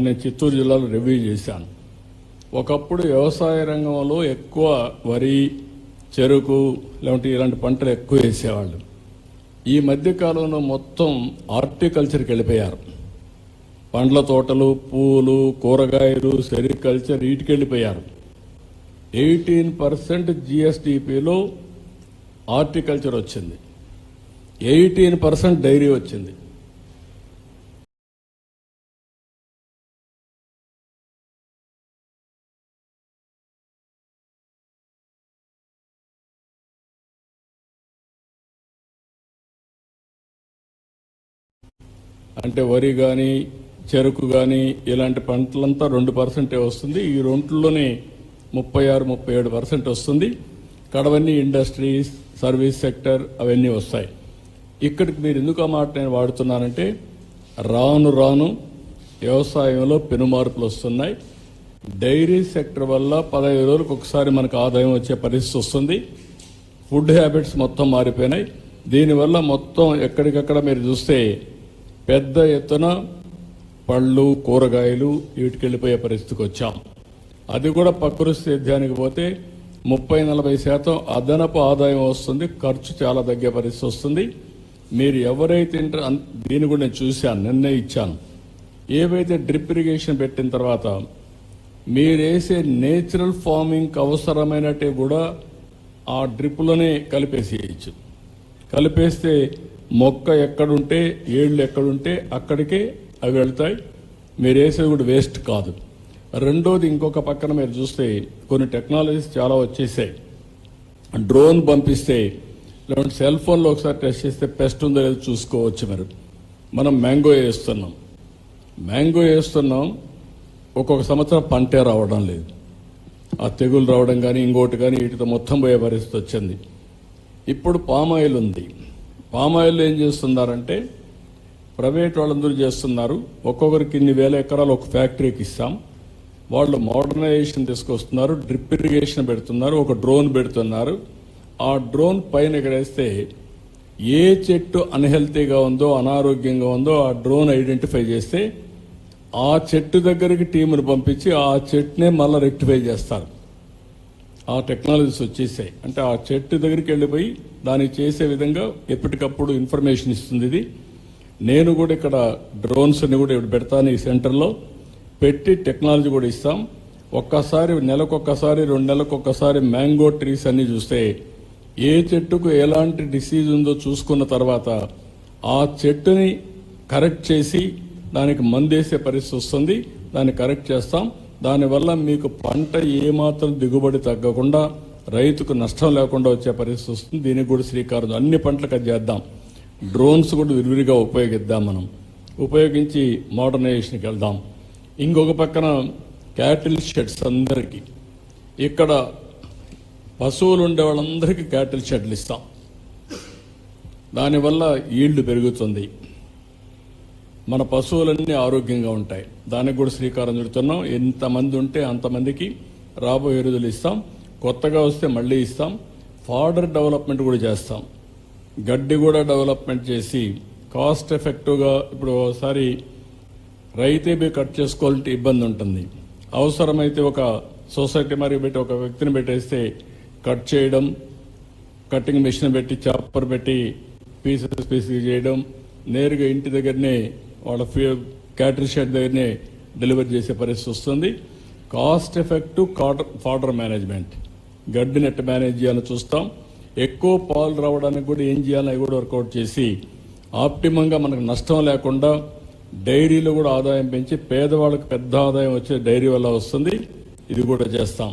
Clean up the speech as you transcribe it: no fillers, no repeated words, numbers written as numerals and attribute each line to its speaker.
Speaker 1: నేను చిత్తూరు జిల్లాలో రివ్యూ చేశాను. ఒకప్పుడు వ్యవసాయ రంగంలో ఎక్కువ వరి, చెరుకు లేదంటే ఇలాంటి పంటలు ఎక్కువ వేసేవాళ్ళు. ఈ మధ్యకాలంలో మొత్తం హార్టికల్చర్కి వెళ్ళిపోయారు. పండ్ల తోటలు, పూలు, కూరగాయలు, సెరికల్చర్ వీటికి వెళ్ళిపోయారు. 18% జిఎస్డిపిలో హార్టికల్చర్ వచ్చింది, 18% డైరీ వచ్చింది. అంటే వరి కానీ, చెరుకు కానీ ఇలాంటి పంటలంతా 2% వస్తుంది. ఈ రెంట్లోనే 36-37% వస్తుంది. కడవన్నీ ఇండస్ట్రీస్, సర్వీస్ సెక్టర్ అవన్నీ వస్తాయి. ఇక్కడికి మీరు ఎందుకు ఆ మాట నేను వాడుతున్నానంటే, రాను రాను వ్యవసాయంలో పెనుమార్పులు వస్తున్నాయి. డైరీ సెక్టర్ వల్ల 15 రోజులకు ఒకసారి మనకు ఆదాయం వచ్చే పరిస్థితి వస్తుంది. ఫుడ్ హ్యాబిట్స్ మొత్తం మారిపోయినాయి. దీనివల్ల మొత్తం ఎక్కడికక్కడ మీరు చూస్తే పెద్ద ఎత్తున పళ్ళు, కూరగాయలు వీటికి వెళ్ళిపోయే పరిస్థితికి వచ్చాం. అది కూడా ప్రకృతి సేద్యానికి పోతే 30-40% అదనపు ఆదాయం వస్తుంది. ఖర్చు చాలా తగ్గే పరిస్థితి వస్తుంది. మీరు ఎవరైతే దీన్ని కూడా నేను చూశాను, నిన్నే ఇచ్చాను. ఏవైతే డ్రిప్ ఇరిగేషన్ పెట్టిన తర్వాత మీరు వేసే నేచురల్ ఫార్మింగ్కి అవసరమైనట్టే కూడా ఆ డ్రిప్లోనే కలిపేసేయచ్చు. కలిపేస్తే మొక్క ఎక్కడుంటే, ఏళ్ళు ఎక్కడుంటే అక్కడికే అవి వెళ్తాయి. మీరు వేసేది కూడా వేస్ట్ కాదు. రెండోది, ఇంకొక పక్కన మీరు చూస్తే కొన్ని టెక్నాలజీస్ చాలా వచ్చేసాయి. డ్రోన్ పంపిస్తే లేదంటే సెల్ ఫోన్లో ఒకసారి టెస్ట్ చేస్తే పెస్ట్ ఉందో లేదో చూసుకోవచ్చు. మనం మ్యాంగో వేస్తున్నాం, ఒక్కొక్క సంవత్సరం పంటే రావడం లేదు. ఆ తెగులు రావడం కానీ ఇంకోటి కానీ వీటితో మొత్తం పోయే పరిస్థితి వచ్చింది. ఇప్పుడు పామాయిల్ ఉంది. పామాయిల్ ఏం చేస్తున్నారంటే ప్రైవేట్ వాళ్ళందరూ చేస్తున్నారు. ఒక్కొక్కరికి ఇన్ని వేల ఎకరాలు ఒక ఫ్యాక్టరీకి ఇస్తాం. వాళ్ళు మోడర్నైజేషన్ తీసుకొస్తున్నారు, డ్రిప్ ఇరిగేషన్ పెడుతున్నారు, ఒక డ్రోన్ పెడుతున్నారు. ఆ డ్రోన్ పైన ఎక్కడేస్తే ఏ చెట్టు అన్హెల్తీగా ఉందో, అనారోగ్యంగా ఉందో ఆ డ్రోన్ ఐడెంటిఫై చేస్తే ఆ చెట్టు దగ్గరికి టీమును పంపించి ఆ చెట్టునే మళ్ళీ రెక్టిఫై చేస్తారు. ఆ టెక్నాలజీస్ వచ్చేసాయి. అంటే ఆ చెట్టు దగ్గరికి వెళ్ళిపోయి దానికి చేసే విధంగా ఎప్పటికప్పుడు ఇన్ఫర్మేషన్ ఇస్తుంది. ఇది నేను కూడా ఇక్కడ డ్రోన్స్ని కూడా ఇప్పుడు పెడతాను. ఈ సెంటర్లో పెట్టి టెక్నాలజీ కూడా ఇస్తాం. ఒక్కసారి నెలకొక్కసారి, 2 నెలలకొక్కసారి మ్యాంగో ట్రీస్ అన్ని చూస్తే ఏ చెట్టుకు ఎలాంటి డిసీజ్ ఉందో చూసుకున్న తర్వాత ఆ చెట్టుని కరెక్ట్ చేసి దానికి మందేసే పరిస్థితి వస్తుంది. దాన్ని కరెక్ట్ చేస్తాం. దానివల్ల మీకు పంట ఏమాత్రం దిగుబడి తగ్గకుండా, రైతుకు నష్టం లేకుండా వచ్చే పరిస్థితి వస్తుంది. దీనికి కూడా శ్రీకారం అన్ని పంటలకు అది చేద్దాం. డ్రోన్స్ కూడా విరివిగా ఉపయోగిద్దాం. మనం ఉపయోగించి మోడర్నైజేషన్కి వెళ్దాం. ఇంకొక పక్కన క్యాటిల్ షెడ్స్ అందరికీ, ఇక్కడ పశువులు ఉండే వాళ్ళందరికీ క్యాటిల్ షెడ్లు ఇస్తాం. దానివల్ల ఈల్డ్ పెరుగుతుంది, మన పశువులన్నీ ఆరోగ్యంగా ఉంటాయి. దానికి కూడా శ్రీకారం చుడుతున్నాం. ఎంతమంది ఉంటే అంతమందికి రాబోయే రోజులు ఇస్తాం. కొత్తగా వస్తే మళ్ళీ ఇస్తాం. ఫాడర్ డెవలప్మెంట్ కూడా చేస్తాం. గడ్డి కూడా డెవలప్మెంట్ చేసి కాస్ట్ ఎఫెక్టివ్గా, ఇప్పుడు ఒకసారి రైతే కట్ చేసుకోవాలంటే ఇబ్బంది ఉంటుంది. అవసరమైతే ఒక సొసైటీ మరి పెట్టి ఒక వ్యక్తిని పెట్టేస్తే కట్ చేయడం, కటింగ్ మిషన్ పెట్టి చాపర్ పెట్టి పీసెస్ చేయడం, నేరుగా ఇంటి దగ్గరనే వాళ్ళ క్యాటరీ షెడ్ దగ్గరనే డెలివరీ చేసే పరిస్థితి వస్తుంది. కాస్ట్ ఎఫెక్టివ్ ఫాడర్ మేనేజ్మెంట్, గడ్డి నెట్ మేనేజ్ చేయాలని చూస్తాం. ఎక్కువ పాలు రావడానికి కూడా ఏం చేయాలని అవి కూడా వర్కౌట్ చేసి ఆప్టిమంగా మనకు నష్టం లేకుండా డైరీలో కూడా ఆదాయం పెంచి పేదవాళ్ళకి పెద్ద ఆదాయం వచ్చే డైరీ వల్ల వస్తుంది. ఇది కూడా చేస్తాం.